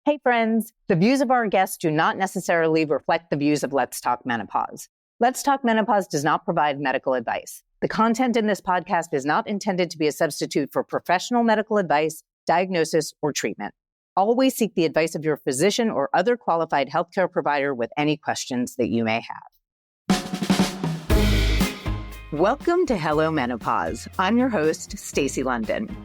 Hey friends, the views of our guests do not necessarily reflect the views of Let's Talk Menopause. Let's Talk Menopause does not provide medical advice. The content in this podcast is not intended to be a substitute for professional medical advice, diagnosis, or treatment. Always seek the advice of your physician or other qualified healthcare provider with any questions that you may have. Welcome to Hello Menopause. I'm your host, Stacy London.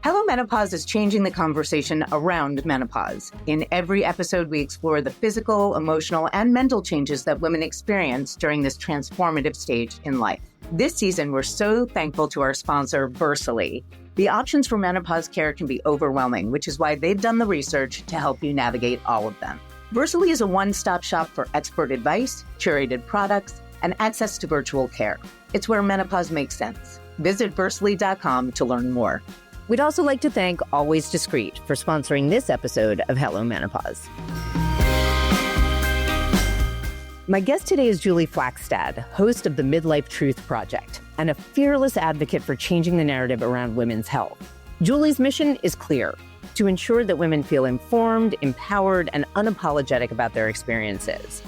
Hello Menopause is changing the conversation around menopause. In every episode, we explore the physical, emotional, and mental changes that women experience during this transformative stage in life. This season, we're so thankful to our sponsor, Versely. The options for menopause care can be overwhelming, which is why they've done the research to help you navigate all of them. Versely is a one-stop shop for expert advice, curated products, and access to virtual care. It's where menopause makes sense. Visit Versely.com to learn more. We'd also like to thank Always Discreet for sponsoring this episode of Hello Menopause. My guest today is Julie Flakstad, host of the Midlife Truth Project, and a fearless advocate for changing the narrative around women's health. Julie's mission is clear: to ensure that women feel informed, empowered, and unapologetic about their experiences.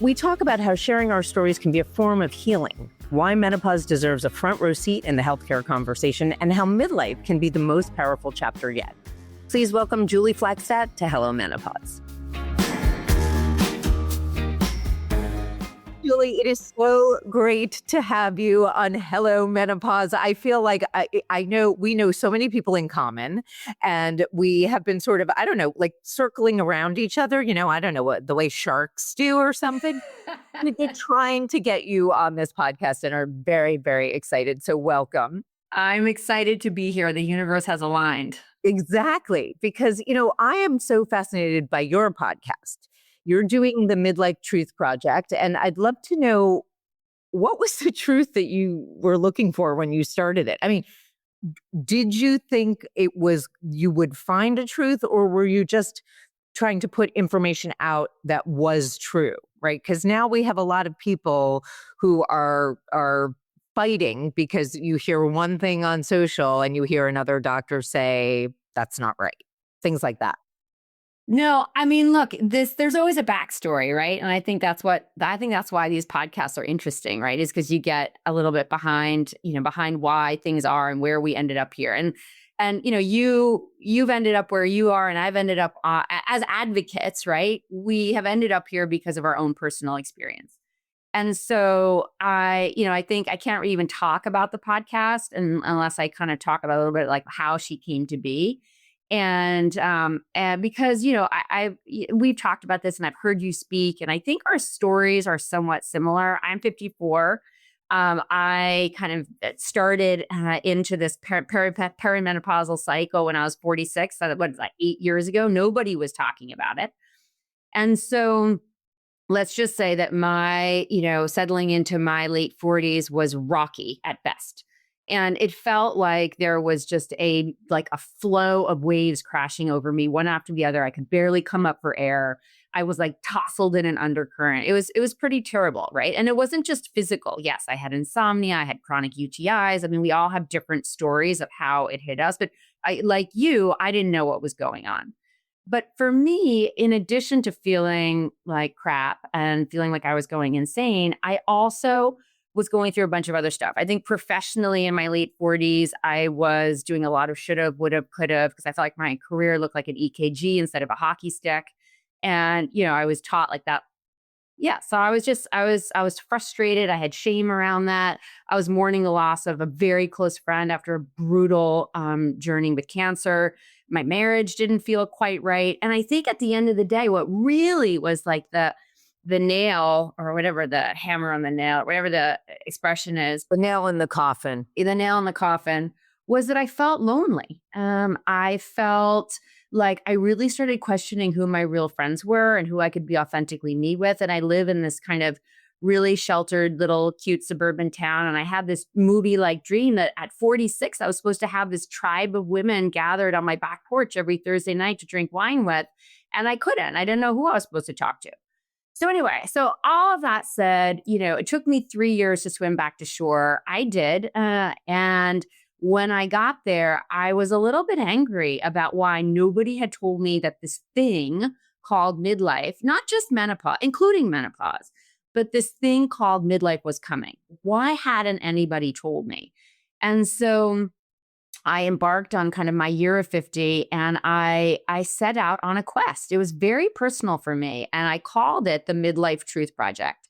We talk about how sharing our stories can be a form of healing, why menopause deserves a front row seat in the healthcare conversation, and how midlife can be the most powerful chapter yet. Please welcome Julie Flakstad to Hello Menopause. Julie, it is so great to have you on Hello Menopause. I feel like I know we know so many people in common, and we have been sort of, I don't know, like circling around each other, I don't know what the way sharks do or something. And they're trying to get you on this podcast and are very, very excited. So welcome. I'm excited to be here. The universe has aligned. Exactly. Because, I am so fascinated by your podcast. You're doing the Midlife Truth Project, and I'd love to know, what was the truth that you were looking for when you started it? I mean, did you think you would find a truth, or were you just trying to put information out that was true, right? Because now we have a lot of people who are fighting because you hear one thing on social and you hear another doctor say, that's not right. Things like that. No, I mean, look, there's always a backstory, right? And I think that's why these podcasts are interesting, right? Is because you get a little bit behind why things are and where we ended up here. And you've ended up where you are, and I've ended up as advocates, right? We have ended up here because of our own personal experience. And so I think I can't really even talk about the podcast unless I kind of talk about a little bit like how she came to be. And because, we've talked about this and I've heard you speak, and I think our stories are somewhat similar. I'm 54. I kind of started into this perimenopausal cycle when I was 46. So that was like 8 years ago. Nobody was talking about it. And so let's just say that my, settling into my late 40s was rocky at best. And it felt like there was just a flow of waves crashing over me, one after the other. I could barely come up for air. I was like tousled in an undercurrent. It was pretty terrible, right? And it wasn't just physical. Yes, I had insomnia. I had chronic UTIs. I mean, we all have different stories of how it hit us. But I didn't know what was going on. But for me, in addition to feeling like crap and feeling like I was going insane, I also was going through a bunch of other stuff. I think professionally in my late 40s, I was doing a lot of should have, would have, could have, because I felt like my career looked like an EKG instead of a hockey stick. And, I was taught like that. Yeah. So I was frustrated. I had shame around that. I was mourning the loss of a very close friend after a brutal journey with cancer. My marriage didn't feel quite right. And I think at the end of the day, what really was like the nail, or whatever, the hammer on the nail, whatever the expression is. The nail in the coffin. The nail in the coffin was that I felt lonely. I felt like I really started questioning who my real friends were and who I could be authentically me with. And I live in this kind of really sheltered little cute suburban town. And I had this movie-like dream that at 46, I was supposed to have this tribe of women gathered on my back porch every Thursday night to drink wine with. And I couldn't. I didn't know who I was supposed to talk to. So anyway, so all of that said, it took me 3 years to swim back to shore. I did. And when I got there, I was a little bit angry about why nobody had told me that this thing called midlife, not just menopause, including menopause, but this thing called midlife was coming. Why hadn't anybody told me? And so I embarked on kind of my year of 50, and I set out on a quest. It was very personal for me, and I called it the Midlife Truth Project.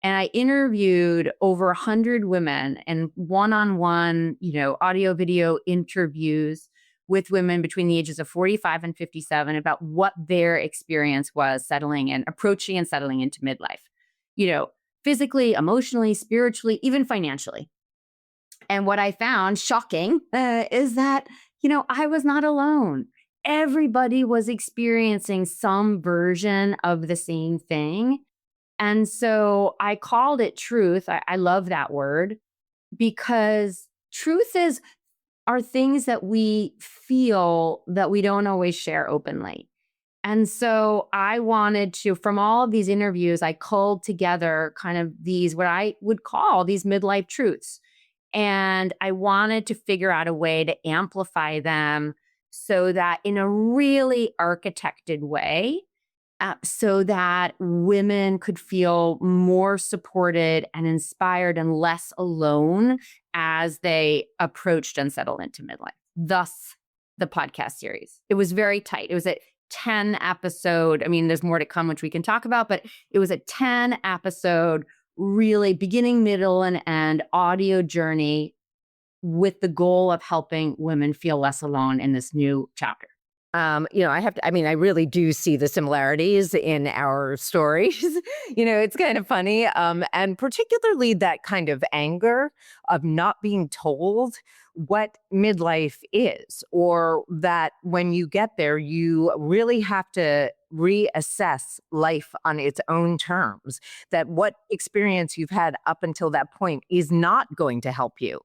And I interviewed over 100 women and one-on-one, audio video interviews with women between the ages of 45 and 57 about what their experience was approaching and settling into midlife, physically, emotionally, spiritually, even financially. And what I found shocking is that, I was not alone. Everybody was experiencing some version of the same thing. And so I called it truth. I love that word because truth are things that we feel that we don't always share openly. And so I wanted to, from all of these interviews, I culled together kind of these, what I would call these midlife truths. And I wanted to figure out a way to amplify them so that in a really architected way, so that women could feel more supported and inspired and less alone as they approached and settled into midlife. Thus, the podcast series. It was very tight. It was a 10 episode. I mean, there's more to come, which we can talk about, but it was a 10 episode, really beginning, middle, and end audio journey with the goal of helping women feel less alone in this new chapter. I really do see the similarities in our stories. It's kind of funny. And particularly that kind of anger of not being told what midlife is, or that when you get there, you really have to reassess life on its own terms, that what experience you've had up until that point is not going to help you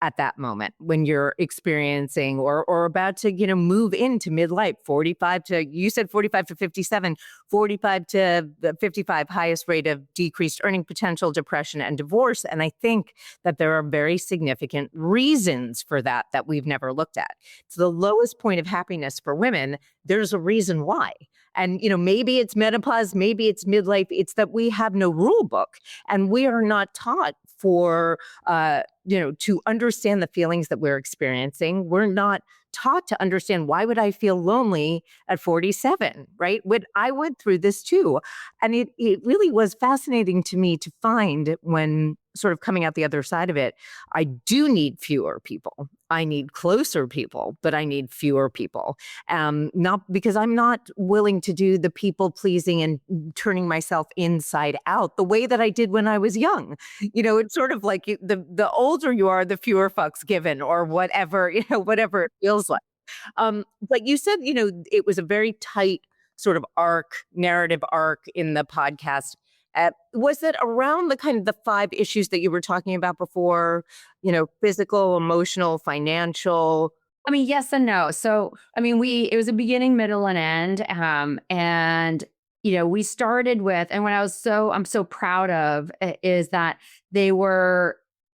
at that moment when you're experiencing or about to, move into midlife, 45 to 57, 45 to the 55, highest rate of decreased earning potential, depression, and divorce. And I think that there are very significant reasons for that we've never looked at. It's the lowest point of happiness for women. There's a reason why. And, maybe it's menopause, maybe it's midlife. It's that we have no rule book and we are not taught to understand the feelings that we're experiencing. We're not taught to understand, why would I feel lonely at 47, right? I went through this too. And it really was fascinating to me to find, when sort of coming out the other side of it, I do need fewer people. I need closer people, but I need fewer people. Not because I'm not willing to do the people pleasing and turning myself inside out the way that I did when I was young. It's sort of like the older you are, the fewer fucks given, or whatever, whatever it feels like. But you said, it was a very tight sort of narrative arc in the podcast. Was it around the kind of the 5 issues that you were talking about before, physical, emotional, financial? I mean, yes and no. So, it was a beginning, middle, and end. And, we started with, and what I'm so proud of is that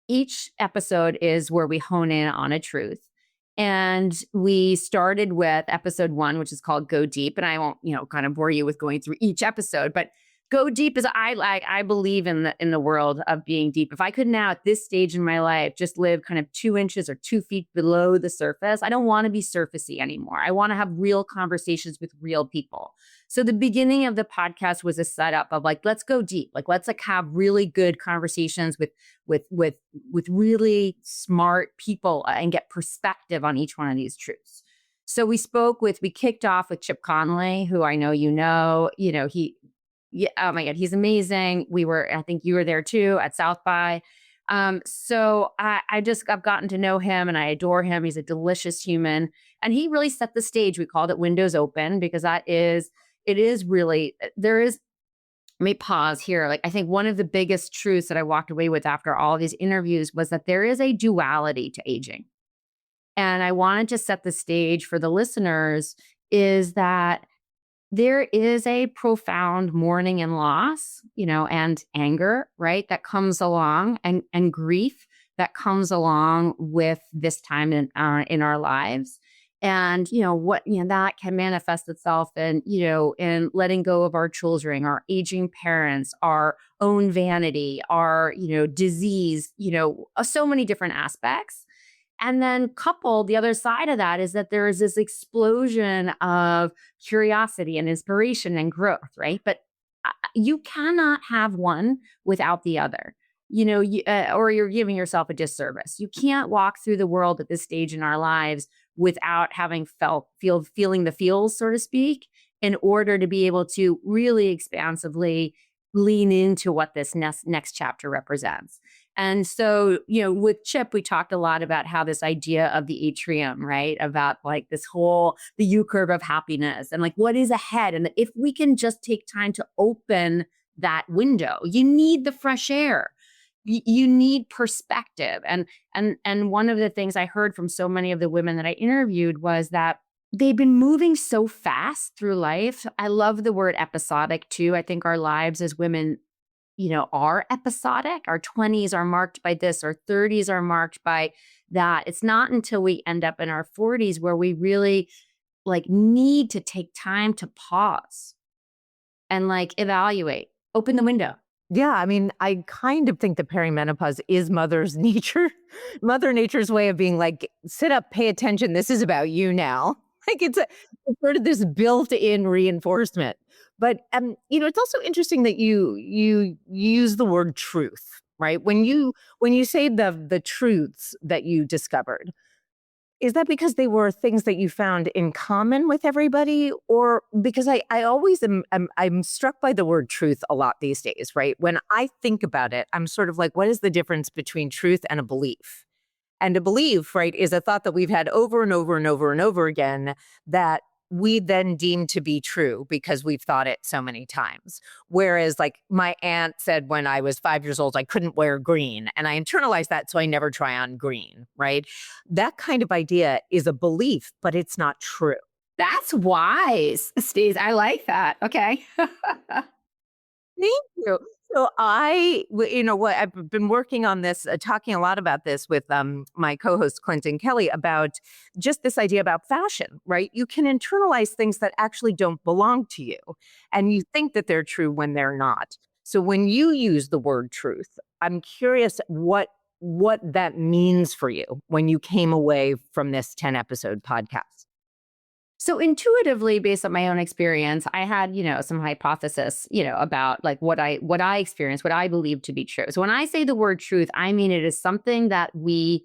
each episode is where we hone in on a truth. And we started with episode 1, which is called Go Deep. And I won't, kind of bore you with going through each episode, but Go deep is I believe in the world of being deep. If I could now at this stage in my life just live kind of 2 inches or 2 feet below the surface, I don't want to be surfacey anymore. I want to have real conversations with real people. So the beginning of the podcast was a setup of let's go deep. Let's have really good conversations with really smart people and get perspective on each one of these truths. So we kicked off with Chip Conley, who I know yeah, oh my God, he's amazing. I think you were there too at South by. So I've gotten to know him and I adore him. He's a delicious human. And he really set the stage. We called it Windows Open because let me pause here. I think one of the biggest truths that I walked away with after all of these interviews was that there is a duality to aging. And I wanted to set the stage for the listeners is that there is a profound mourning and loss, and anger, right, that comes along and grief that comes along with this time in our lives. And, that can manifest itself in letting go of our children, our aging parents, our own vanity, our, disease, so many different aspects. And then coupled, the other side of that is that there is this explosion of curiosity and inspiration and growth, right? But you cannot have one without the other, or you're giving yourself a disservice. You can't walk through the world at this stage in our lives without having feeling the feels, so to speak, in order to be able to really expansively lean into what this next chapter represents. And so, with Chip, we talked a lot about how this idea of the atrium, right? About like this whole, the U curve of happiness and like what is ahead. And if we can just take time to open that window, you need the fresh air. You need perspective. And one of the things I heard from so many of the women that I interviewed was that they've been moving so fast through life. I love the word episodic too. I think our lives as women, are episodic. Our 20s are marked by this, our 30s are marked by that. It's not until we end up in our 40s where we really need to take time to pause and evaluate, open the window. Yeah, I mean, I kind of think that perimenopause is Mother Nature's way of being like, sit up, pay attention. This is about you now. It's sort of this built-in reinforcement. But it's also interesting that you use the word truth, right? When you say the truths that you discovered, is that because they were things that you found in common with everybody? Or because I always I'm struck by the word truth a lot these days, right? When I think about it, I'm sort of like, what is the difference between truth and a belief? And a belief, right, is a thought that we've had over and over and over and over again that we then deem to be true because we've thought it so many times. Whereas like my aunt said when I was 5 years old, I couldn't wear green. And I internalized that, so I never try on green, right? That kind of idea is a belief, but it's not true. That's wise, Steve. I like that. Okay. Thank you. So I've been working on this, talking a lot about this with my co-host Clinton Kelly about just this idea about fashion, right? You can internalize things that actually don't belong to you, and you think that they're true when they're not. So when you use the word truth, I'm curious what that means for you when you came away from this 10-episode podcast. So intuitively, based on my own experience, I had, some hypothesis, about what I experienced, what I believe to be true. So when I say the word truth, I mean it is something that we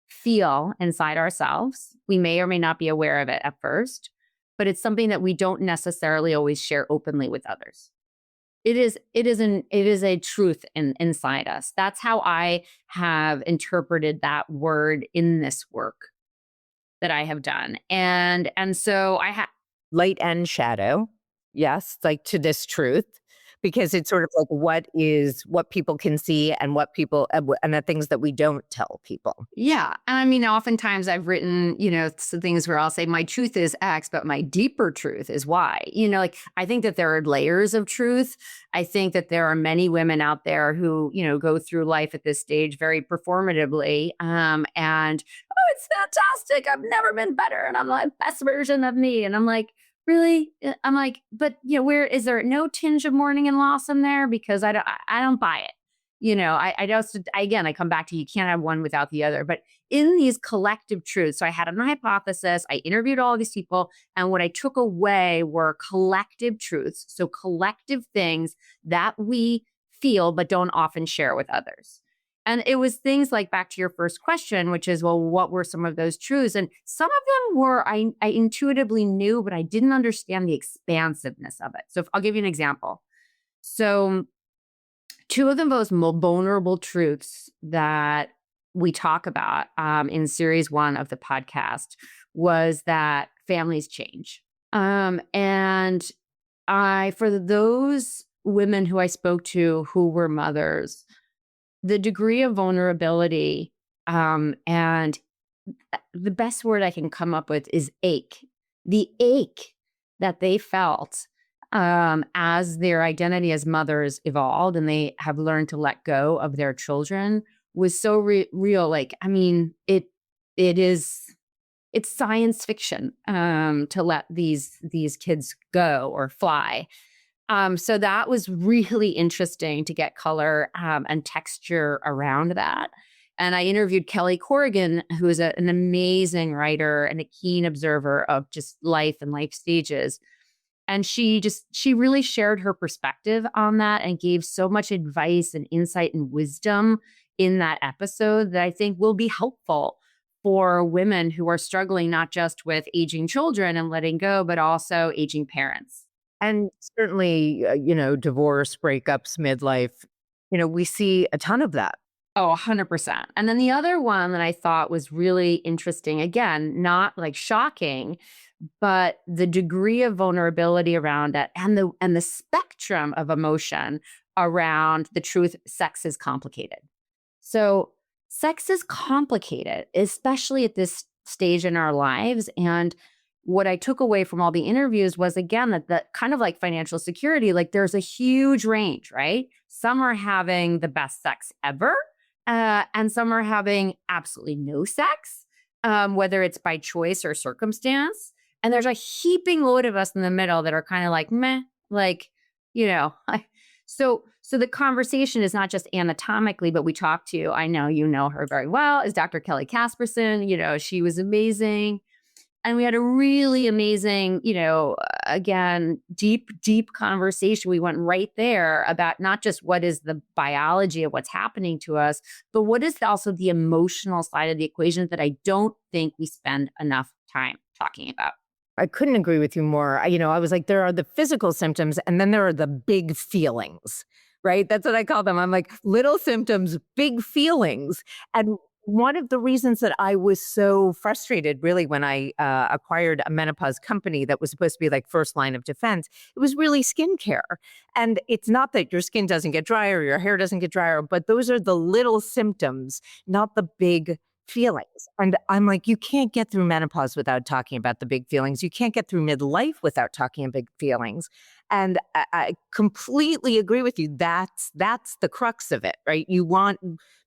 feel inside ourselves. We may or may not be aware of it at first, but it's something that we don't necessarily always share openly with others. It is a truth inside us. That's how I have interpreted that word in this work that I have done. And so I have light and shadow. Yes, like to this truth, because it's sort of like what people can see and what people and the things that we don't tell people. Yeah. And I mean, oftentimes I've written, some things where I'll say my truth is X, but my deeper truth is Y. I think that there are layers of truth. I think that there are many women out there who, go through life at this stage very performatively. And it's fantastic. I've never been better. And I'm like best version of me. And I'm like, really? I'm like, but where is there no tinge of mourning and loss in there? Because I don't buy it. I come back to, you can't have one without the other, but in these collective truths. So I had a hypothesis, I interviewed all of these people, and what I took away were collective truths. So collective things that we feel, but don't often share with others. And it was things like, back to your first question, which is, well, what were some of those truths? And some of them were, I intuitively knew, but I didn't understand the expansiveness of it. So I'll give you an example. So two of the most vulnerable truths that we talk about in series 1 of the podcast was that families change. And for those women who I spoke to who were mothers, the degree of vulnerability and the best word I can come up with is ache. The ache that they felt as their identity as mothers evolved and they have learned to let go of their children was so real. Like, I mean, it's science fiction to let these kids go or fly. So that was really interesting to get color and texture around that. And I interviewed Kelly Corrigan, who is an amazing writer and a keen observer of just life and life stages. And she really shared her perspective on that and gave so much advice and insight and wisdom in that episode that I think will be helpful for women who are struggling not just with aging children and letting go, but also aging parents. And certainly, divorce, breakups, midlife, we see a ton of that. Oh, 100%. And then the other one that I thought was really interesting, again, not like shocking, but the degree of vulnerability around it and the spectrum of emotion around the truth sex is complicated. So sex is complicated, especially at this stage in our lives. And what I took away from all the interviews was, again, that kind of like financial security, like there's a huge range, right? Some are having the best sex ever, and some are having absolutely no sex, whether it's by choice or circumstance. And there's a heaping load of us in the middle that are kind of like, meh, like, so the conversation is not just anatomically, but we talked to, I know you know her very well, is Dr. Kelly Casperson. She was amazing. And we had a really amazing, again, deep conversation. We went right there about not just what is the biology of what's happening to us, but what is also the emotional side of the equation that I don't think we spend enough time talking about. I couldn't agree with you more. I was like, there are the physical symptoms and then there are the big feelings, right? That's what I call them. I'm like, little symptoms, big feelings. And one of the reasons that I was so frustrated, really, when I acquired a menopause company that was supposed to be like first line of defense, it was really skincare. And it's not that your skin doesn't get drier, your hair doesn't get drier, but those are the little symptoms, not the big feelings. And I'm like, you can't get through menopause without talking about the big feelings. You can't get through midlife without talking about big feelings. And I completely agree with you. That's the crux of it, right? You want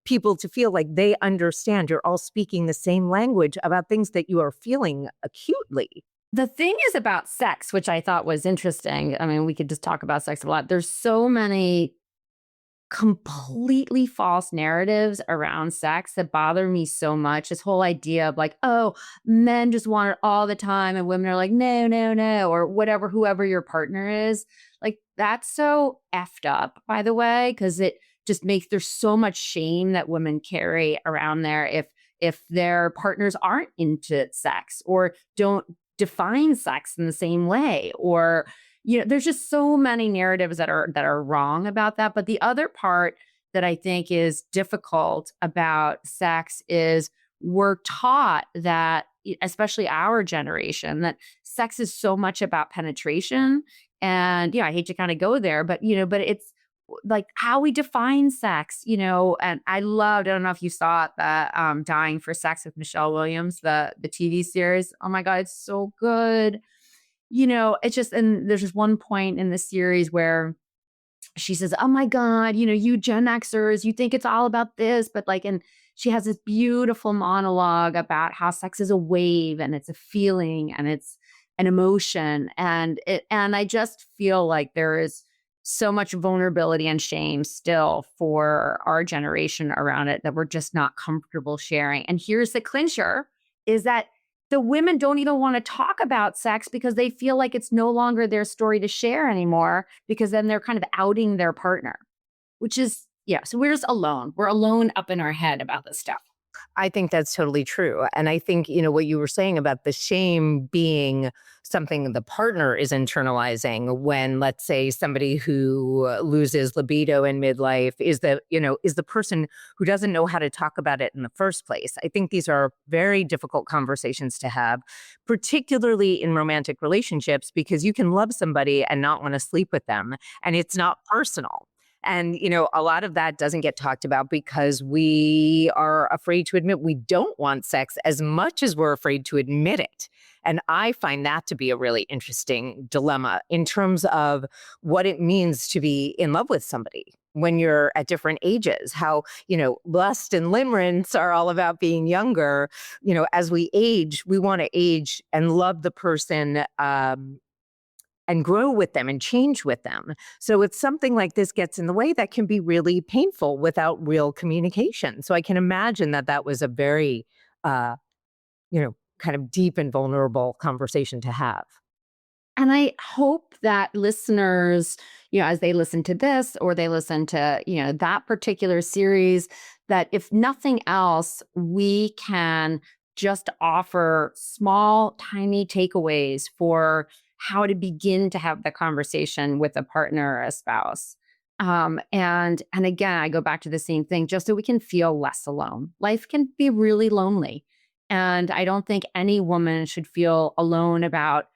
people to feel like they understand you're all speaking the same language about things that you are feeling acutely. The thing is about sex, which I thought was interesting. I mean, we could just talk about sex a lot. There's so many completely false narratives around sex that bother me so much. This whole idea of like, oh, men just want it all the time and women are like, no, no, no, or whatever, whoever your partner is. Like, that's so effed up, by the way, because it just makes, there's so much shame that women carry around there if their partners aren't into sex or don't define sex in the same way, or there's just so many narratives that are wrong about that. But the other part that I think is difficult about sex is we're taught that, especially our generation, that sex is so much about penetration. And I hate to kind of go there, but but it's like how we define sex, and I don't know if you saw it, the Dying for Sex with Michelle Williams, the TV series. Oh my God, it's so good. It's just, and there's just one point in the series where she says, oh my God, you Gen Xers, you think it's all about this, but like, and she has this beautiful monologue about how sex is a wave and it's a feeling and it's an emotion. And I just feel like there is so much vulnerability and shame still for our generation around it that we're just not comfortable sharing. And here's the clincher, is that the women don't even want to talk about sex because they feel like it's no longer their story to share anymore, because then they're kind of outing their partner, which is, so we're just alone. We're alone up in our head about this stuff. I think that's totally true. And I think, what you were saying about the shame being something the partner is internalizing when, let's say, somebody who loses libido in midlife is the person who doesn't know how to talk about it in the first place. I think these are very difficult conversations to have, particularly in romantic relationships, because you can love somebody and not want to sleep with them, and it's not personal. And, a lot of that doesn't get talked about because we are afraid to admit we don't want sex as much as we're afraid to admit it. And I find that to be a really interesting dilemma in terms of what it means to be in love with somebody. when you're at different ages, how, lust and limerence are all about being younger. As we age, we want to age and love the person, and grow with them and change with them. So if something like this gets in the way, that can be really painful without real communication. So I can imagine that that was a very, kind of deep and vulnerable conversation to have. And I hope that listeners, as they listen to this or they listen to, that particular series, that if nothing else, we can just offer small, tiny takeaways for how to begin to have the conversation with a partner or a spouse. And again, I go back to the same thing, just so we can feel less alone. Life can be really lonely. And I don't think any woman should feel alone about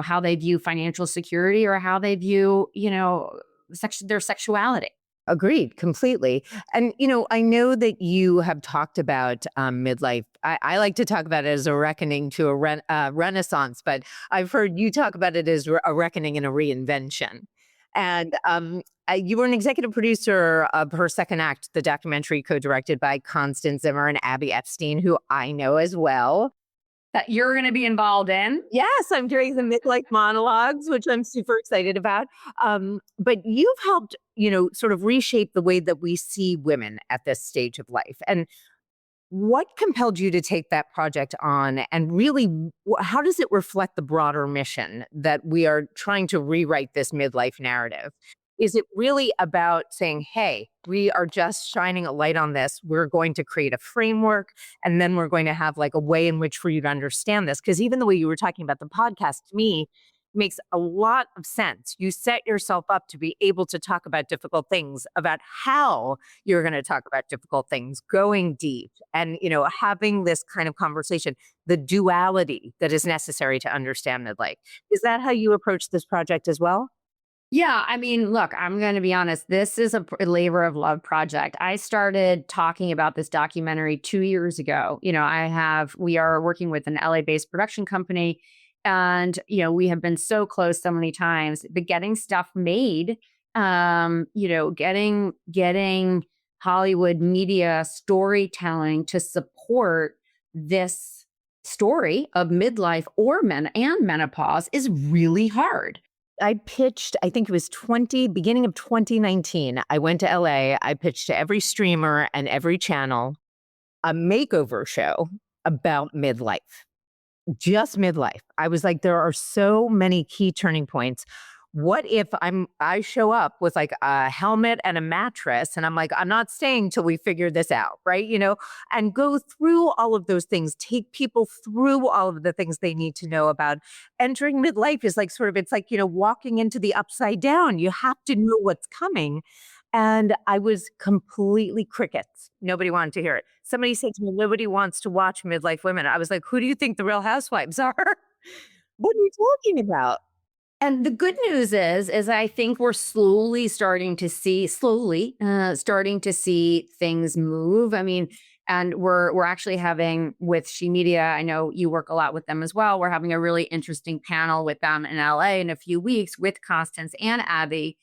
how they view financial security or how they view, their sexuality. Agreed, completely. And, I know that you have talked about midlife. I like to talk about it as a reckoning to a renaissance, but I've heard you talk about it as a reckoning and a reinvention. And you were an executive producer of her second act, the documentary co-directed by Constance Zimmer and Abby Epstein, who I know as well. That you're going to be involved in. Yes, I'm doing the midlife monologues, which I'm super excited about. But you've helped, sort of reshape the way that we see women at this stage of life. And what compelled you to take that project on? And really, how does it reflect the broader mission that we are trying to rewrite this midlife narrative? Is it really about saying, hey, we are just shining a light on this. We're going to create a framework, and then we're going to have like a way in which for you to understand this? Because even the way you were talking about the podcast to me makes a lot of sense. You set yourself up to be able to talk about difficult things, about how you're going to talk about difficult things, going deep, and having this kind of conversation, the duality that is necessary to understand midlife. Is that how you approach this project as well? Yeah, I mean, look, I'm going to be honest. This is a labor of love project. I started talking about this documentary 2 years ago. We are working with an LA-based production company, and we have been so close so many times, but getting stuff made, getting Hollywood media storytelling to support this story of midlife or men and menopause is really hard. I pitched, I think it was beginning of 2019. I went to LA. I pitched to every streamer and every channel a makeover show about midlife, just midlife. I was like, there are so many key turning points. What if I show up with like a helmet and a mattress and I'm like, I'm not staying till we figure this out, right? And go through all of those things, take people through all of the things they need to know about entering midlife is like it's like, walking into the upside down. You have to know what's coming. And I was completely crickets. Nobody wanted to hear it. Somebody said to me, nobody wants to watch midlife women. I was like, who do you think the Real Housewives are? What are you talking about? And the good news is I think we're starting to see things move. I mean, and we're actually having with She Media. I know you work a lot with them as well. We're having a really interesting panel with them in LA in a few weeks with Constance and Abby,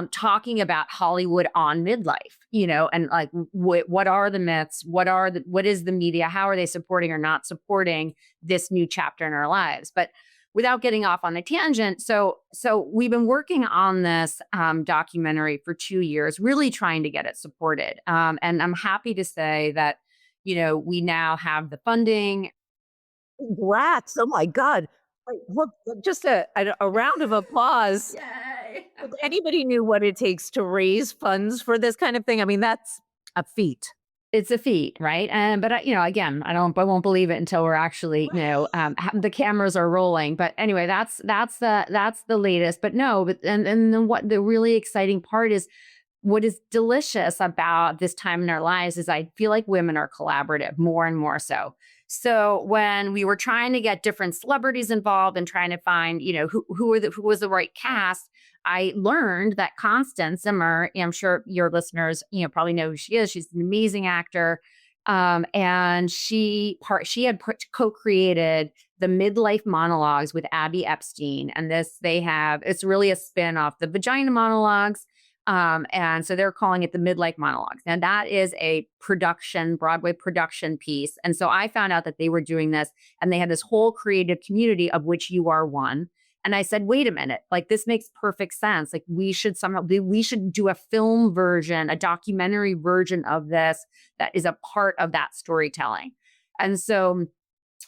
talking about Hollywood on midlife. And like what are the myths? What is the media? How are they supporting or not supporting this new chapter in our lives? But without getting off on a tangent, so we've been working on this documentary for 2 years, really trying to get it supported. And I'm happy to say that, we now have the funding. Congrats. Oh my God. Look, just a round of applause. Yay. If anybody knew what it takes to raise funds for this kind of thing, I mean, that's a feat. It's a feat, right? But again, I won't believe it until we're actually, the cameras are rolling. But anyway, that's the latest. But no, and then what the really exciting part is, what is delicious about this time in our lives is I feel like women are collaborative more and more so. So when we were trying to get different celebrities involved and trying to find, who was the right cast, I learned that Constance Zimmer, I'm sure your listeners, probably know who she is. She's an amazing actor. And she had co-created the Midlife Monologues with Abby Epstein. And it's really a spin off the Vagina Monologues. And so they're calling it the Midlife Monologues. And that is a Broadway production piece. And so I found out that they were doing this and they had this whole creative community of which you are one. And I said, wait a minute, like this makes perfect sense. Like we should do a film version, a documentary version of this that is a part of that storytelling. And so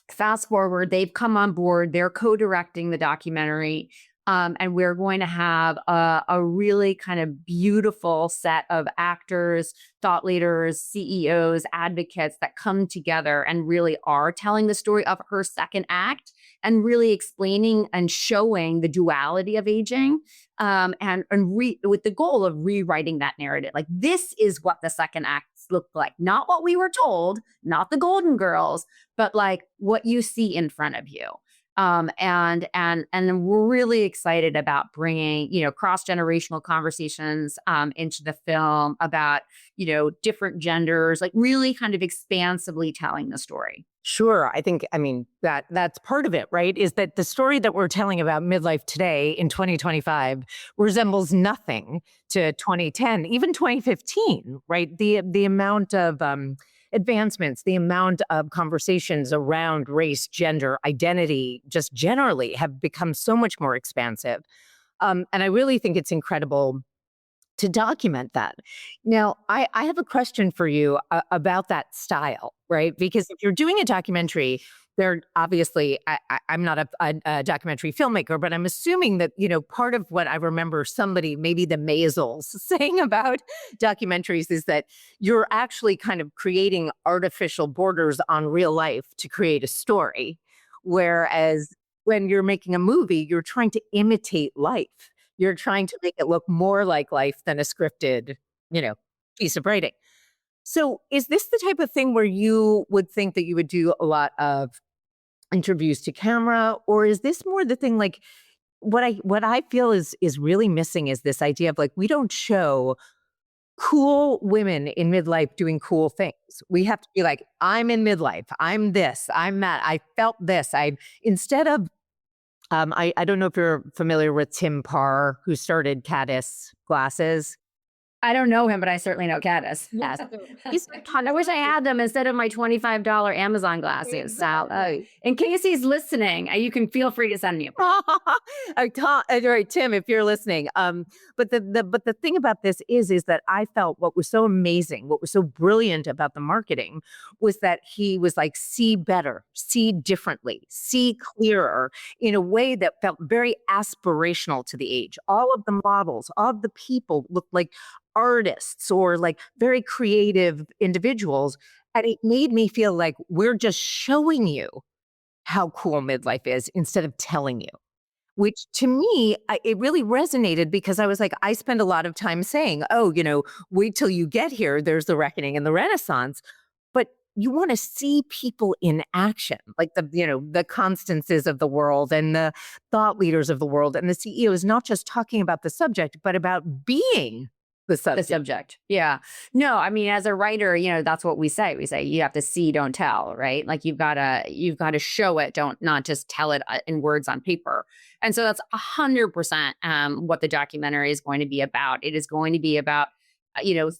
fast forward, they've come on board, they're co-directing the documentary. And we're going to have a really kind of beautiful set of actors, thought leaders, CEOs, advocates that come together and really are telling the story of her second act and really explaining and showing the duality of aging, with the goal of rewriting that narrative. Like this is what the second act looked like, not what we were told, not the Golden Girls, but like what you see in front of you. And we're really excited about bringing, cross-generational conversations, into the film about, different genders, like really kind of expansively telling the story. Sure. That's part of it, right? Is that the story that we're telling about midlife today in 2025 resembles nothing to 2010, even 2015, right? The amount of advancements, the amount of conversations around race, gender, identity, just generally have become so much more expansive. And I really think it's incredible to document that. Now, I have a question for you about that style, right? Because if you're doing a documentary, there obviously, I'm not a documentary filmmaker, but I'm assuming that, part of what I remember somebody, maybe the Maisels, saying about documentaries is that you're actually kind of creating artificial borders on real life to create a story. Whereas when you're making a movie, you're trying to imitate life. You're trying to make it look more like life than a scripted, piece of writing. So is this the type of thing where you would think that you would do a lot of interviews to camera, or is this more the thing like what I feel is really missing is this idea of like we don't show cool women in midlife doing cool things. We have to be like, I'm in midlife, I'm this, I'm that, I felt this. Instead of I don't know if you're familiar with Tim Parr, who started Caddis Glasses. I don't know him, but I certainly know Caddis. Yes. I wish I had them instead of my $25 Amazon glasses. So, in case he's listening, you can feel free to send me. All right, Tim, if you're listening. But the thing about this is that I felt what was so amazing, what was so brilliant about the marketing was that he was like, see better, see differently, see clearer in a way that felt very aspirational to the age. All of the models, all of the people looked like artists or like very creative individuals. And it made me feel like we're just showing you how cool midlife is instead of telling you, which to me, it really resonated because I was like, I spend a lot of time saying, oh, wait till you get here. There's the reckoning and the Renaissance. But you want to see people in action, like the Constances of the world and the thought leaders of the world and the CEOs, not just talking about the subject, but about being the subject. Yeah. No, as a writer, that's what we say. We say you have to see, don't tell, right? Like you've got to show it, not just tell it in words on paper. And so that's 100% what the documentary is going to be about. It is going to be about,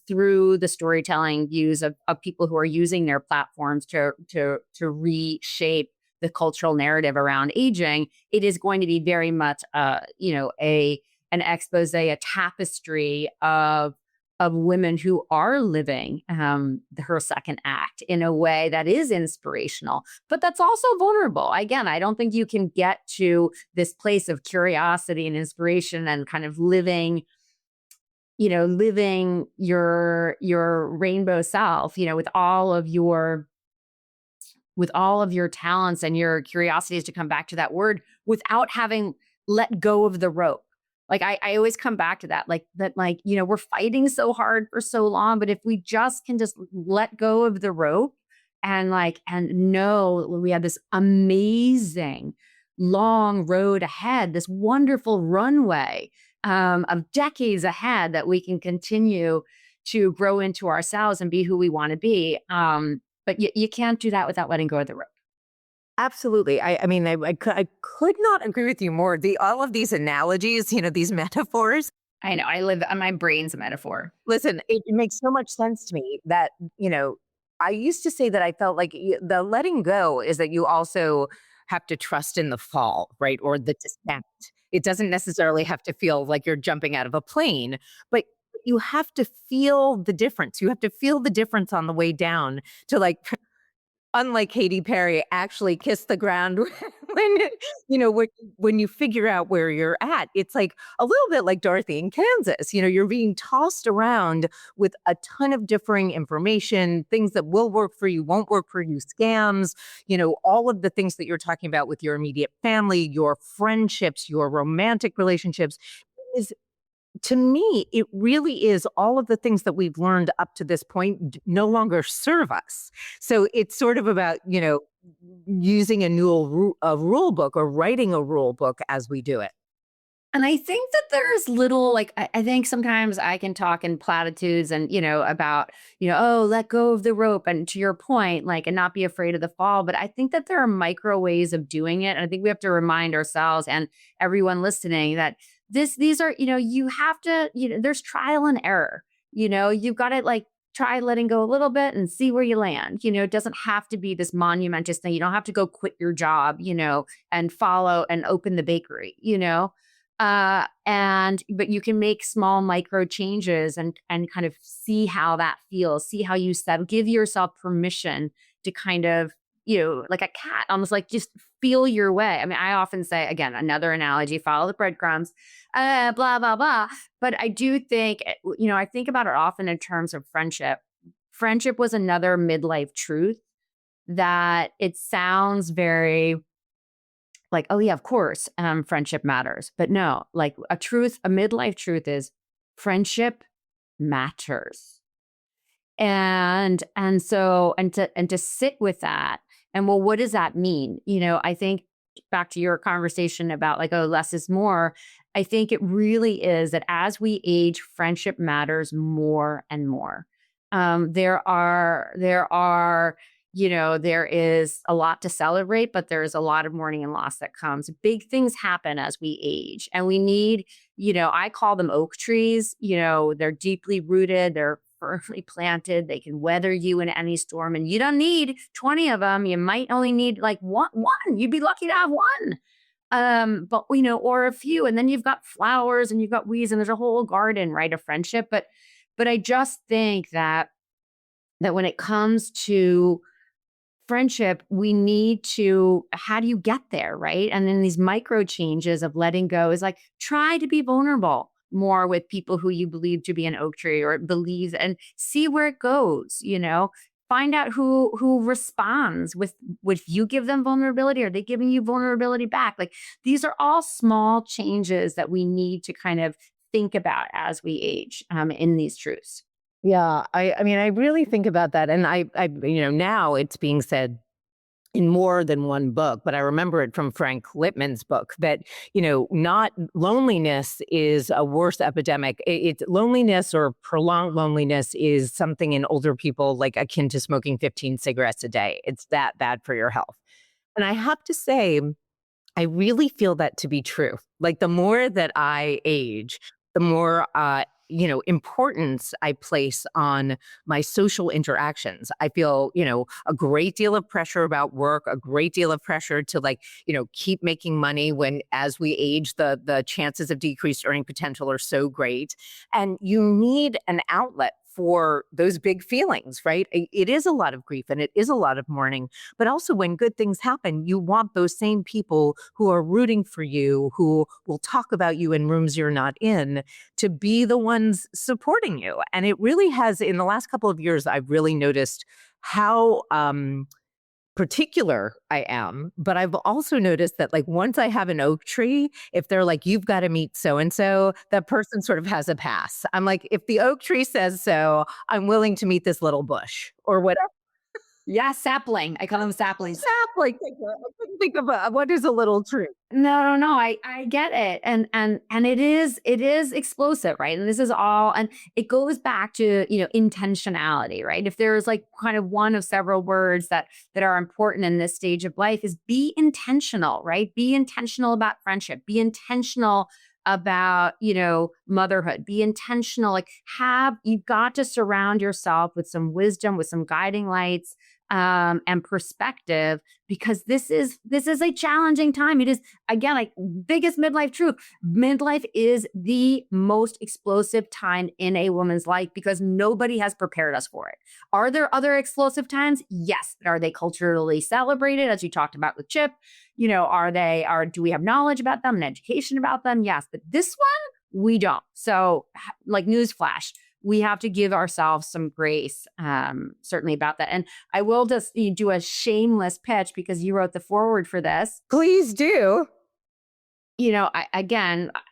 through the storytelling views of people who are using their platforms to reshape the cultural narrative around aging. It is going to be very much, an expose, a tapestry of women who are living her second act in a way that is inspirational, but that's also vulnerable. Again, I don't think you can get to this place of curiosity and inspiration and kind of living your rainbow self, with all of your talents and your curiosities, to come back to that word, without having let go of the rope. Like I always come back to that, we're fighting so hard for so long, but if we just can just let go of the rope and know we have this amazing long road ahead, this wonderful runway of decades ahead that we can continue to grow into ourselves and be who we want to be. But you can't do that without letting go of the rope. Absolutely. I could not agree with you more. All of these analogies, these metaphors, I know. My brain's a metaphor. Listen, it makes so much sense to me that, I used to say that I felt like the letting go is that you also have to trust in the fall, right? Or the descent. It doesn't necessarily have to feel like you're jumping out of a plane, but you have to feel the difference. You have to feel the difference on the way down to like unlike Katy Perry, actually kiss the ground when, when you figure out where you're at. It's like a little bit like Dorothy in Kansas. You're being tossed around with a ton of differing information, things that will work for you, won't work for you, scams, all of the things that you're talking about with your immediate family, your friendships, your romantic relationships. Is To me, it really is all of the things that we've learned up to this point no longer serve us. So it's sort of about, using a rule book or writing a rule book as we do it. And I think that there's little like I think sometimes I can talk in platitudes and about oh, let go of the rope, and to your point, like, and not be afraid of the fall. But I think that there are micro ways of doing it, and I think we have to remind ourselves and everyone listening that these are you have to there's trial and error. You've got to like try letting go a little bit and see where you land. It doesn't have to be this monumentous thing. You don't have to go quit your job, and follow and open the bakery. And but you can make small micro changes and kind of see how that feels, see how you set, give yourself permission to kind of, like a cat, almost like just feel your way. I mean, I often say, again, another analogy, follow the breadcrumbs, blah, blah, blah. But I do think, I think about it often in terms of friendship. Friendship was another midlife truth that it sounds very like, oh yeah, of course, friendship matters. But no, like a midlife truth is friendship matters. And to sit with that, and well, what does that mean? I think back to your conversation about like, oh, less is more. I think it really is that as we age, friendship matters more and more. There is a lot to celebrate, but there's a lot of mourning and loss that comes. Big things happen as we age, and we need, I call them oak trees. They're deeply rooted, they're firmly planted, they can weather you in any storm, and you don't need 20 of them. You might only need like one. You'd be lucky to have one. But or a few, and then you've got flowers and you've got weeds, and there's a whole garden, right, of friendship. But I just think that when it comes to friendship, we need to, how do you get there, right? And then these micro changes of letting go is like, try to be vulnerable more with people who you believe to be an oak tree or believe, and see where it goes. Find out who responds with you give them vulnerability, or they giving you vulnerability back. Like, these are all small changes that we need to kind of think about as we age, in these truths. Yeah, I mean, I really think about that, and now it's being said in more than one book, but I remember it from Frank Lippmann's book that, not loneliness is a worse epidemic. It's loneliness, or prolonged loneliness, is something in older people like akin to smoking 15 cigarettes a day. It's that bad for your health. And I have to say, I really feel that to be true. Like, the more that I age, the more, importance I place on my social interactions. I feel, a great deal of pressure about work, a great deal of pressure to keep making money when, as we age, the chances of decreased earning potential are so great. And you need an outlet for those big feelings, right? It is a lot of grief and it is a lot of mourning, but also when good things happen, you want those same people who are rooting for you, who will talk about you in rooms you're not in, to be the ones supporting you. And it really has, in the last couple of years, I've really noticed how particular I am, but I've also noticed that, like, once I have an oak tree, if they're like, you've got to meet so and so, that person sort of has a pass. I'm like, if the oak tree says so, I'm willing to meet this little bush or whatever. Yeah, sapling. I call them saplings. Sapling. I couldn't think of what is a little tree. No. I get it. And it is explosive, right? And this is all, and it goes back to, intentionality, right? If there's like kind of one of several words that are important in this stage of life, is be intentional, right? Be intentional about friendship. Be intentional about, motherhood. Be intentional. Like you've got to surround yourself with some wisdom, with some guiding lights, and perspective, because this is a challenging time. It is, again, like biggest midlife truth. Midlife is the most explosive time in a woman's life because nobody has prepared us for it. Are there other explosive times? Yes. Are they culturally celebrated, as you talked about with Chip? Do we have knowledge about them and education about them? Yes. But this one, we don't. So, like, newsflash, we have to give ourselves some grace, certainly about that. And I will just do a shameless pitch because you wrote the foreword for this. Please do.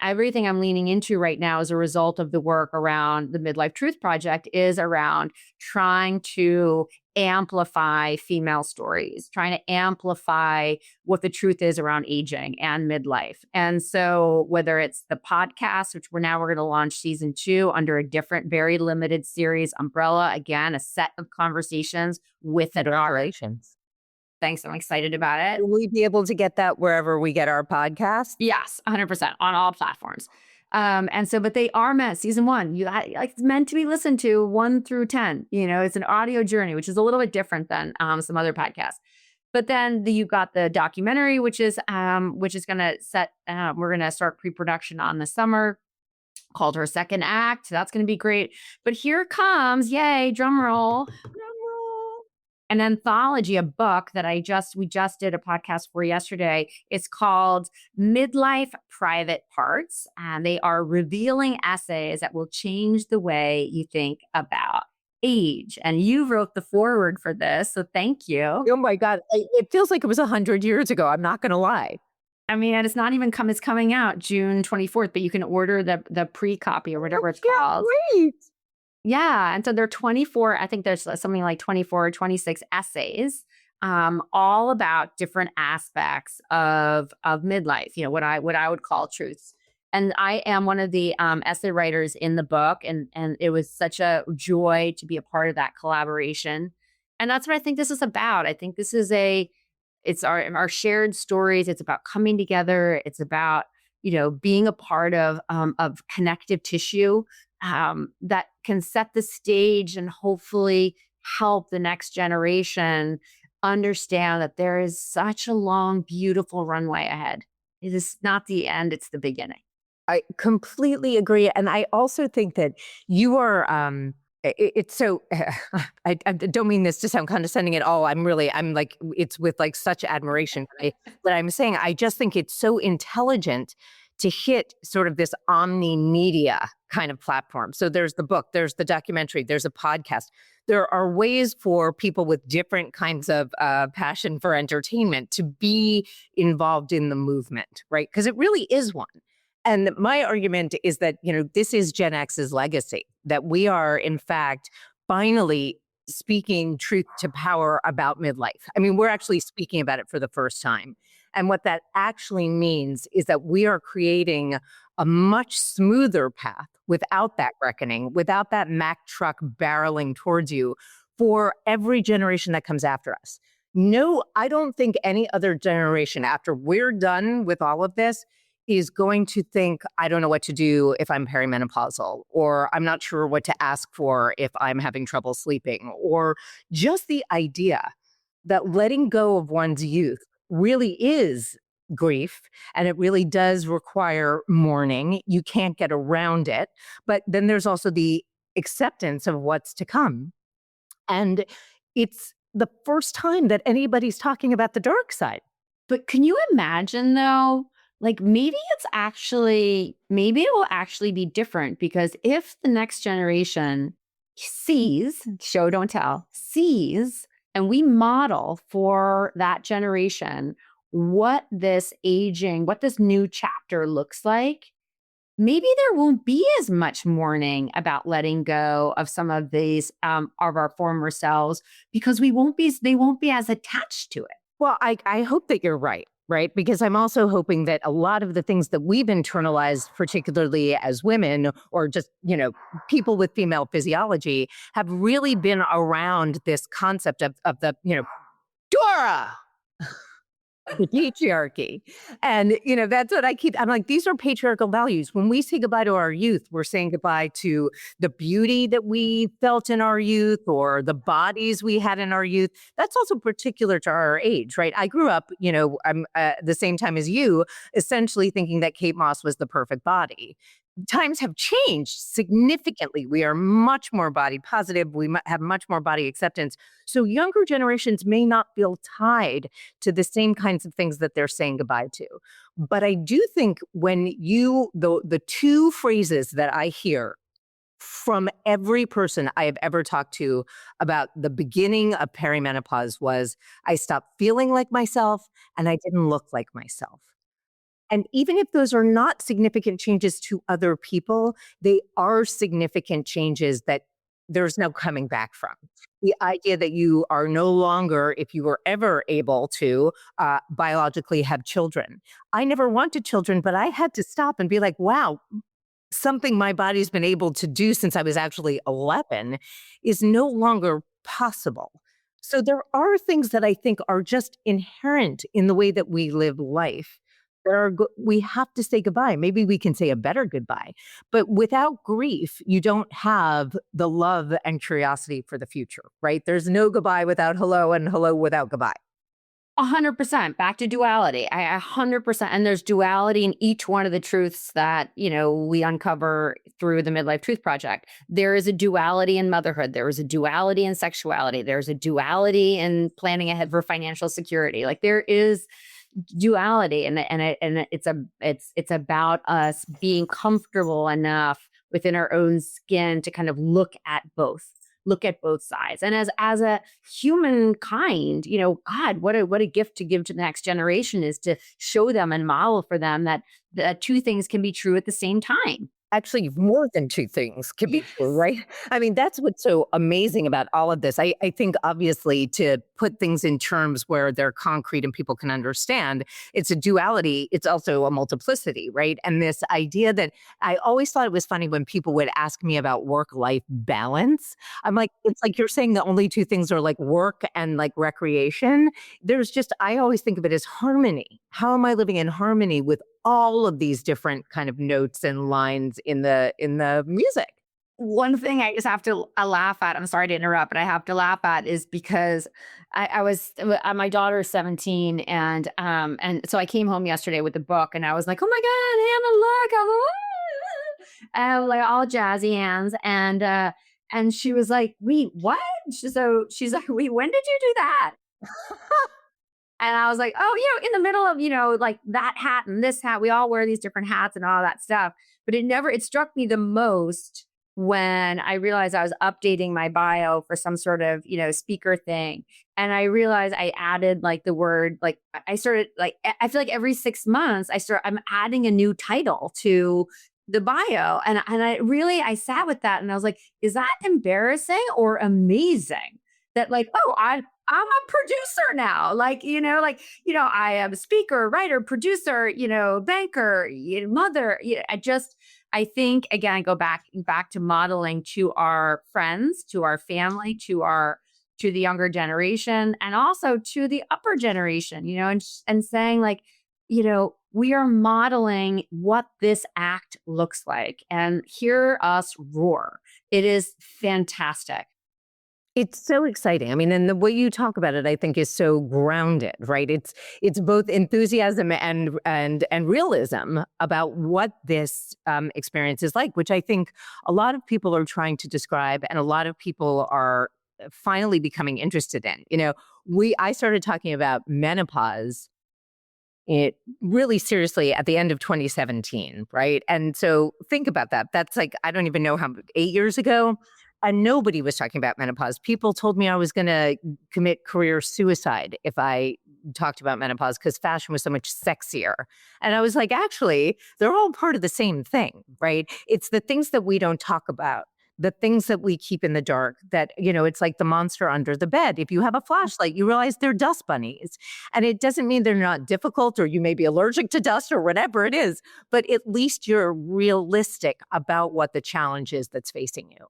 Everything I'm leaning into right now as a result of the work around the Midlife Truth Project is around trying to amplify female stories, trying to amplify what the truth is around aging and midlife. And so whether it's the podcast, which we're going to launch season 2 under a different, very limited series umbrella, again, a set of conversations with Congratulations. Thanks. I'm excited about it. Will we be able to get that wherever we get our podcast? Yes, 100% on all platforms. But they are meant, season 1, it's meant to be listened to 1 through 10. It's an audio journey, which is a little bit different than some other podcasts. But then you've got the documentary, which is going to we're going to start pre-production on this summer, called Her Second Act. That's going to be great. But here comes, yay, drum roll. An anthology, a book that we just did a podcast for yesterday. It's called Midlife Private Parts, and they are revealing essays that will change the way you think about age. And you wrote the foreword for this, so thank you. Oh my God, it feels like it was 100 years ago. I'm not going to lie. I mean, it's not even it's coming out June 24th, but you can order the pre-copy or whatever it's called. Wait. Yeah. And so there are 24, I think there's something like 24 or 26 essays, all about different aspects of midlife, what I would call truths. And I am one of the essay writers in the book. And it was such a joy to be a part of that collaboration. And that's what I think this is about. I think this is it's our shared stories. It's about coming together. It's about, being a part of connective tissue that can set the stage and hopefully help the next generation understand that there is such a long, beautiful runway ahead. It is not the end, it's the beginning. I completely agree. And I also think that you are, it's so, I don't mean this to sound condescending at all. I'm like, it's with like such admiration. But I'm saying, I just think it's so intelligent to hit sort of this omni-media kind of platform. So there's the book, there's the documentary, there's a podcast. There are ways for people with different kinds of passion for entertainment to be involved in the movement, right? Because it really is one. And my argument is that, this is Gen X's legacy, that we are, in fact, finally speaking truth to power about midlife. I mean, we're actually speaking about it for the first time. And what that actually means is that we are creating a much smoother path without that reckoning, without that Mack truck barreling towards you for every generation that comes after us. No, I don't think any other generation after we're done with all of this is going to think, I don't know what to do if I'm perimenopausal, or I'm not sure what to ask for if I'm having trouble sleeping, or just the idea that letting go of one's youth really is grief, and it really does require mourning. You can't get around it. But then there's also the acceptance of what's to come. And it's the first time that anybody's talking about the dark side. But can you imagine, though, like maybe it will actually be different, because if the next generation sees, show don't tell, sees, and we model for that generation what this new chapter looks like, maybe there won't be as much mourning about letting go of some of these of our former selves, because they won't be as attached to it. Well, I hope that you're right. Right? Because I'm also hoping that a lot of the things that we've internalized, particularly as women or just, people with female physiology, have really been around this concept of the, Dora, the patriarchy. And, that's what I'm like, these are patriarchal values. When we say goodbye to our youth, we're saying goodbye to the beauty that we felt in our youth or the bodies we had in our youth. That's also particular to our age, right? I grew up, I'm the same time as you, essentially thinking that Kate Moss was the perfect body. Times have changed significantly. We are much more body positive. We have much more body acceptance. So younger generations may not feel tied to the same kinds of things that they're saying goodbye to. But I do think when the two phrases that I hear from every person I have ever talked to about the beginning of perimenopause was, I stopped feeling like myself and I didn't look like myself. And even if those are not significant changes to other people, they are significant changes that there's no coming back from. The idea that you are no longer, if you were ever able to biologically have children. I never wanted children, but I had to stop and be like, wow, something my body's been able to do since I was actually 11 is no longer possible. So there are things that I think are just inherent in the way that we live life. We have to say goodbye. Maybe we can say a better goodbye, but without grief, you don't have the love and curiosity for the future, right? There's no goodbye without hello and hello without goodbye. 100% back to duality. I 100%. And there's duality in each one of the truths that, we uncover through the Midlife Truth Project. There is a duality in motherhood. There is a duality in sexuality. There's a duality in planning ahead for financial security. Like there is duality, and it's about us being comfortable enough within our own skin to kind of look at both sides. And as a humankind, God, what a gift to give to the next generation is to show them and model for them that the two things can be true at the same time. Actually, more than two things can be true, right? I mean, that's what's so amazing about all of this. I think, obviously, to put things in terms where they're concrete and people can understand, it's a duality. It's also a multiplicity, right? And this idea that I always thought it was funny when people would ask me about work-life balance. I'm like, it's like you're saying the only two things are like work and like recreation. I always think of it as harmony. How am I living in harmony with all of these different kind of notes and lines in the music? One thing I just have to laugh at, I'm sorry to interrupt, but I have to laugh at is because I was, my daughter is 17 and so I came home yesterday with the book and I was like, oh my God, Hannah, look, I was like all jazzy hands. And she was like, wait, what? So she's like, wait, when did you do that? And I was like, oh, in the middle of, like that hat and this hat, we all wear these different hats and all that stuff. But it struck me the most when I realized I was updating my bio for some sort of, speaker thing. And I realized I added like the word, like I started like, I feel like every 6 months I'm adding a new title to the bio. And I sat with that and I was like, is that embarrassing or amazing? That like, I'm a producer now. I am a speaker, writer, producer, banker, mother. I think, again, I go back to modeling to our friends, to our family, to the younger generation, and also to the upper generation, and saying like, we are modeling what this act looks like and hear us roar. It is fantastic. It's so exciting. I mean, and the way you talk about it, I think, is so grounded, right? It's both enthusiasm and realism about what this experience is like, which I think a lot of people are trying to describe, and a lot of people are finally becoming interested in. I started talking about menopause it really seriously at the end of 2017, right? And so think about that. That's like, I don't even know 8 years ago. And nobody was talking about menopause. People told me I was going to commit career suicide if I talked about menopause because fashion was so much sexier. And I was like, actually, they're all part of the same thing, right? It's the things that we don't talk about, the things that we keep in the dark that, it's like the monster under the bed. If you have a flashlight, you realize they're dust bunnies. And it doesn't mean they're not difficult or you may be allergic to dust or whatever it is, but at least you're realistic about what the challenge is that's facing you.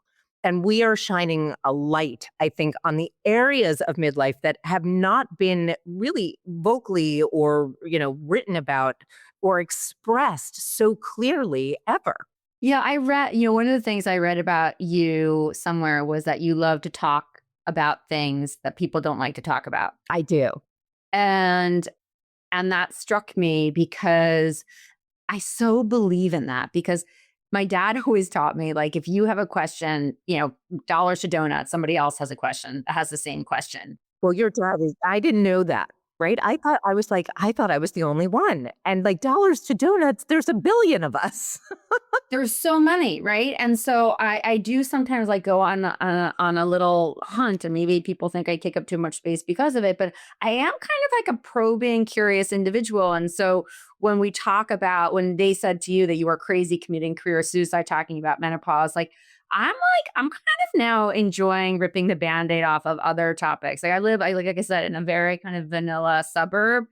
And we are shining a light, I think, on the areas of midlife that have not been really vocally or, written about or expressed so clearly ever. Yeah, I read, one of the things I read about you somewhere was that you love to talk about things that people don't like to talk about. I do. And that struck me because I so believe in that, because my dad always taught me, like, if you have a question, dollars to donuts, somebody else has a question that has the same question. Well, your dad is, I didn't know that, right? I thought I was the only one. And like dollars to donuts, there's a billion of us. There's so many, right? And so I do sometimes like go on a little hunt, and maybe people think I take up too much space because of it, but I am kind of like a probing, curious individual. And so when when they said to you that you are crazy committing career suicide, talking about menopause, I'm kind of now enjoying ripping the Band-Aid off of other topics. Like like I said, in a very kind of vanilla suburb.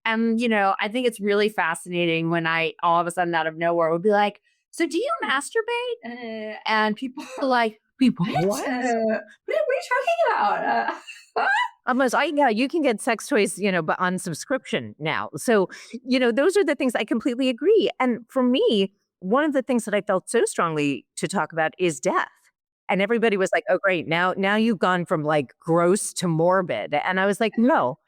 And, I think it's really fascinating when I all of a sudden out of nowhere would be like, so do you masturbate? And people are like, what? What are you talking about? Almost, you can get sex toys, but on subscription now. So, those are the things I completely agree. And for me, one of the things that I felt so strongly to talk about is death. And everybody was like, oh, great. Now you've gone from like gross to morbid. And I was like, no,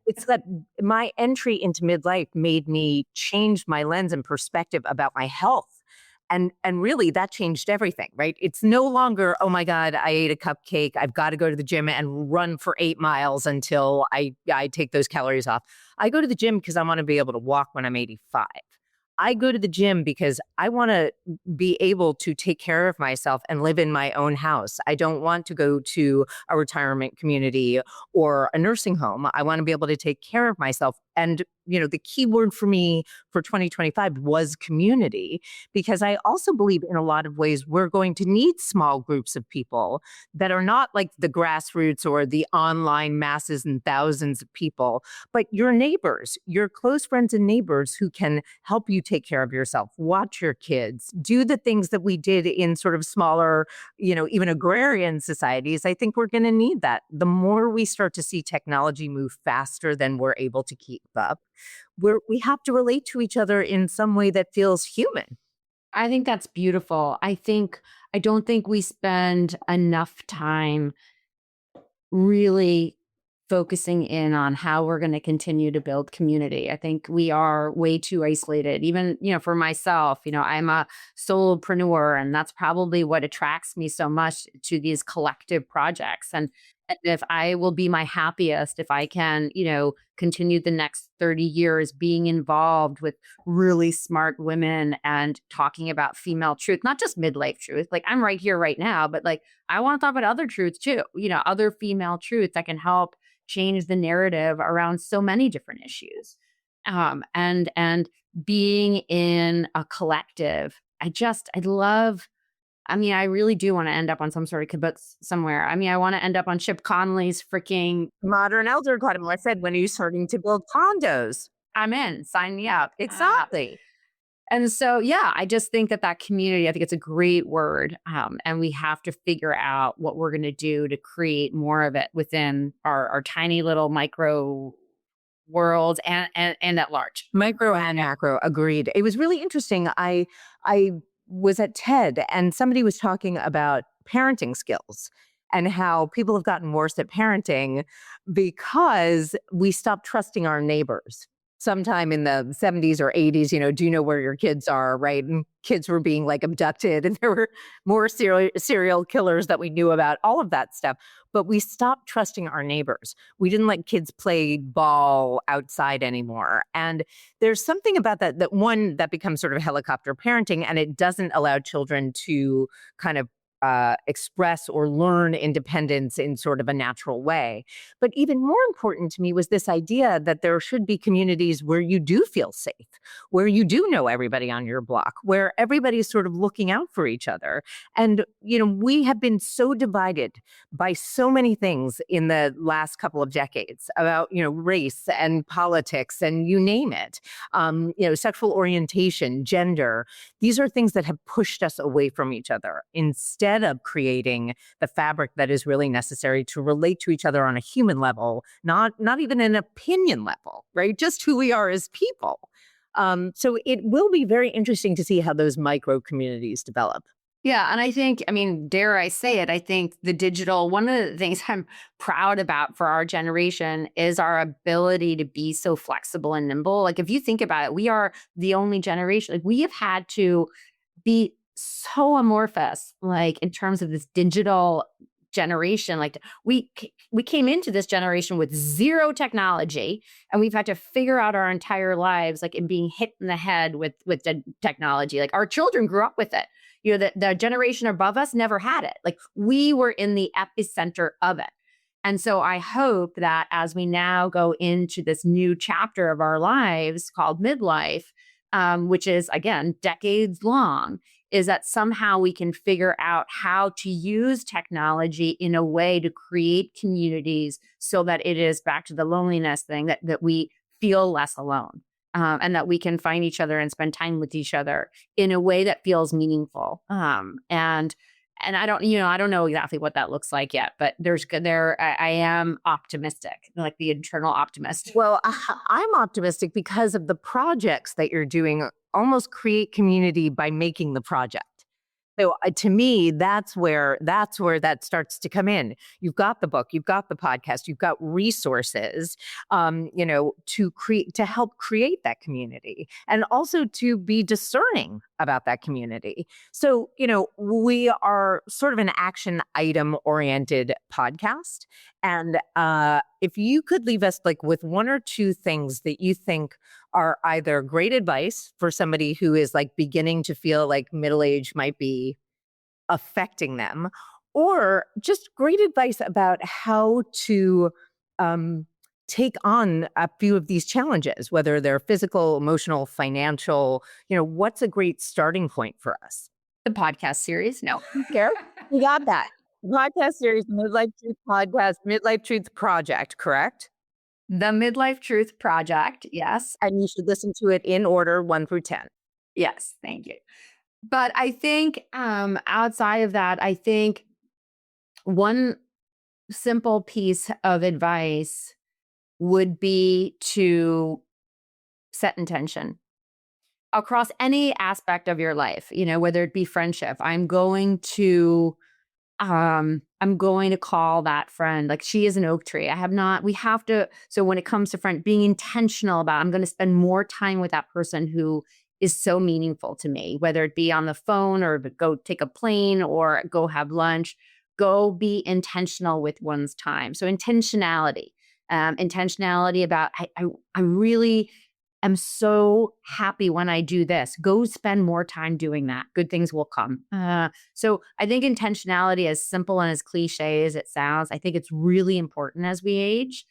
it's that my entry into midlife made me change my lens and perspective about my health. And really that changed everything, right? It's no longer, oh my God, I ate a cupcake. I've got to go to the gym and run for 8 miles until I take those calories off. I go to the gym because I want to be able to walk when I'm 85. I go to the gym because I want to be able to take care of myself and live in my own house. I don't want to go to a retirement community or a nursing home. I want to be able to take care of myself. And, the key word for me for 2025 was community, because I also believe in a lot of ways we're going to need small groups of people that are not like the grassroots or the online masses and thousands of people, but your neighbors, your close friends and neighbors who can help you take care of yourself, watch your kids, do the things that we did in sort of smaller, even agrarian societies. I think we're going to need that. The more we start to see technology move faster than we're able to keep up, we have to relate to each other in some way that feels human. I think that's beautiful. I don't think we spend enough time really focusing in on how we're going to continue to build community. I think we are way too isolated. Even, for myself, I'm a solopreneur, and that's probably what attracts me so much to these collective projects. And if I will be my happiest, if I can, continue the next 30 years being involved with really smart women and talking about female truth, not just midlife truth. Like, I'm right here right now, but like, I want to talk about other truths too, other female truths that can help change the narrative around so many different issues. And being in a collective, I really do want to end up on some sort of kibbutz somewhere. I want to end up on Chip Conley's freaking Modern Elder Club. I said, when are you starting to build condos? I'm in, sign me up. Exactly. And so, yeah, I just think that community, I think it's a great word. And we have to figure out what we're going to do to create more of it within our tiny little micro world and at large. Micro and macro, agreed. It was really interesting. I was at TED and somebody was talking about parenting skills and how people have gotten worse at parenting because we stopped trusting our neighbors. Sometime in the 70s or 80s, do you know where your kids are, right? And kids were being like abducted, and there were more serial killers that we knew about, all of that stuff. But we stopped trusting our neighbors. We didn't let kids play ball outside anymore. And there's something about that one that becomes sort of helicopter parenting, and it doesn't allow children to kind of express or learn independence in sort of a natural way. But even more important to me was this idea that there should be communities where you do feel safe, where you do know everybody on your block, where everybody's sort of looking out for each other. And, we have been so divided by so many things in the last couple of decades about, race and politics and you name it, sexual orientation, gender. These are things that have pushed us away from each other. Instead instead of creating the fabric that is really necessary to relate to each other on a human level, not even an opinion level, right? Just who we are as people. So it will be very interesting to see how those micro communities develop. Yeah. And I think, I mean, dare I say it, I think the digital, one of the things I'm proud about for our generation is our ability to be so flexible and nimble. Like, if you think about it, we are the only generation, like, we have had to be so amorphous, like, in terms of this digital generation. Like, we came into this generation with zero technology, and we've had to figure out our entire lives, like, in being hit in the head with technology. Like, our children grew up with it. The generation above us never had it. Like, we were in the epicenter of it. And so I hope that as we now go into this new chapter of our lives called midlife, which is, again, decades long, is that somehow we can figure out how to use technology in a way to create communities so that it is, back to the loneliness thing, that we feel less alone. And that we can find each other and spend time with each other in a way that feels meaningful. And I don't know exactly what that looks like yet, but I am optimistic, like the internal optimist. Well, I'm optimistic because of the projects that you're doing. Almost create community by making the project. So to me, that's where that starts to come in. You've got the book, you've got the podcast, you've got resources, to help create that community, and also to be discerning about that community. So, we are sort of an action item oriented podcast. And if you could leave us like with one or two things that you think are either great advice for somebody who is like beginning to feel like middle age might be affecting them, or just great advice about how to take on a few of these challenges, whether they're physical, emotional, financial, what's a great starting point for us? The podcast series? No. Care? We got that. Podcast series, Midlife Truth Podcast, Midlife Truth Project, correct? The Midlife Truth Project, yes. And you should listen to it in order 1 through 10. Yes, thank you. But I think outside of that, I think one simple piece of advice would be to set intention across any aspect of your life, whether it be friendship. I'm going to call that friend. Like, she is an oak tree. So when it comes to being intentional about, I'm going to spend more time with that person who is so meaningful to me, whether it be on the phone or go take a plane or go have lunch. Go be intentional with one's time. So intentionality about, I really am so happy when I do this. Go spend more time doing that. Good things will come. So I think intentionality, as simple and as cliche as it sounds, I think it's really important as we age.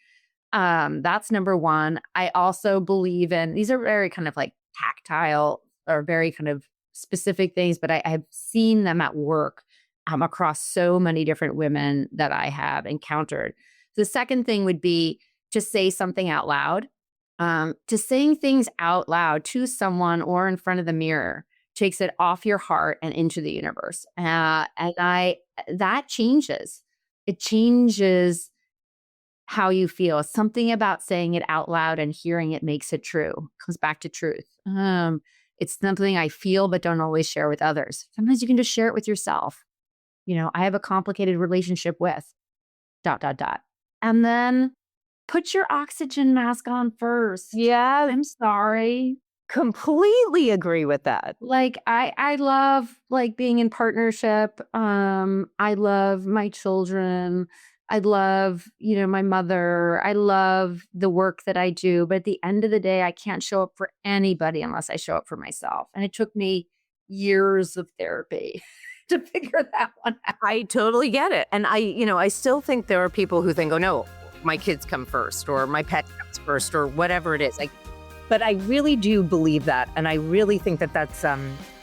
That's number one. I also believe in, these are very kind of like tactile or very kind of specific things, but I have seen them at work across so many different women that I have encountered. The second thing would be to say something out loud. To saying things out loud to someone or in front of the mirror takes it off your heart and into the universe. And that changes. It changes how you feel. Something about saying it out loud and hearing it makes it true. It comes back to truth. It's something I feel but don't always share with others. Sometimes you can just share it with yourself. I have a complicated relationship with ... And then put your oxygen mask on first. Yeah, I'm sorry. Completely agree with that. Like, I love like being in partnership. I love my children. I love, my mother. I love the work that I do. But at the end of the day, I can't show up for anybody unless I show up for myself. And it took me years of therapy to figure that one out. I totally get it. And I still think there are people who think, oh no, my kids come first, or my pet comes first, or whatever it is. But I really do believe that. And I really think that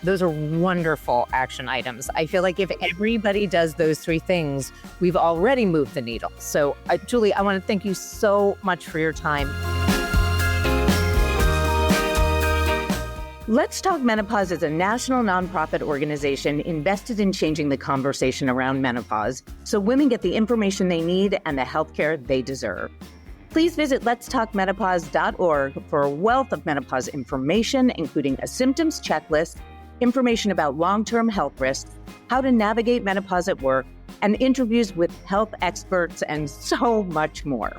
those are wonderful action items. I feel like if everybody does those three things, we've already moved the needle. So Julie, I want to thank you so much for your time. Let's Talk Menopause is a national nonprofit organization invested in changing the conversation around menopause so women get the information they need and the healthcare they deserve. Please visit letstalkmenopause.org for a wealth of menopause information, including a symptoms checklist, information about long-term health risks, how to navigate menopause at work, and interviews with health experts, and so much more.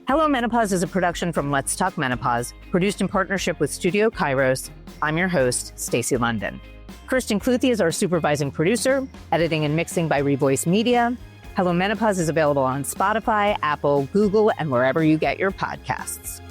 Hello Menopause is a production from Let's Talk Menopause, produced in partnership with Studio Kairos. I'm your host, Stacy London. Kirsten Cluthy is our supervising producer, editing and mixing by Revoice Media. Hello Menopause is available on Spotify, Apple, Google, and wherever you get your podcasts.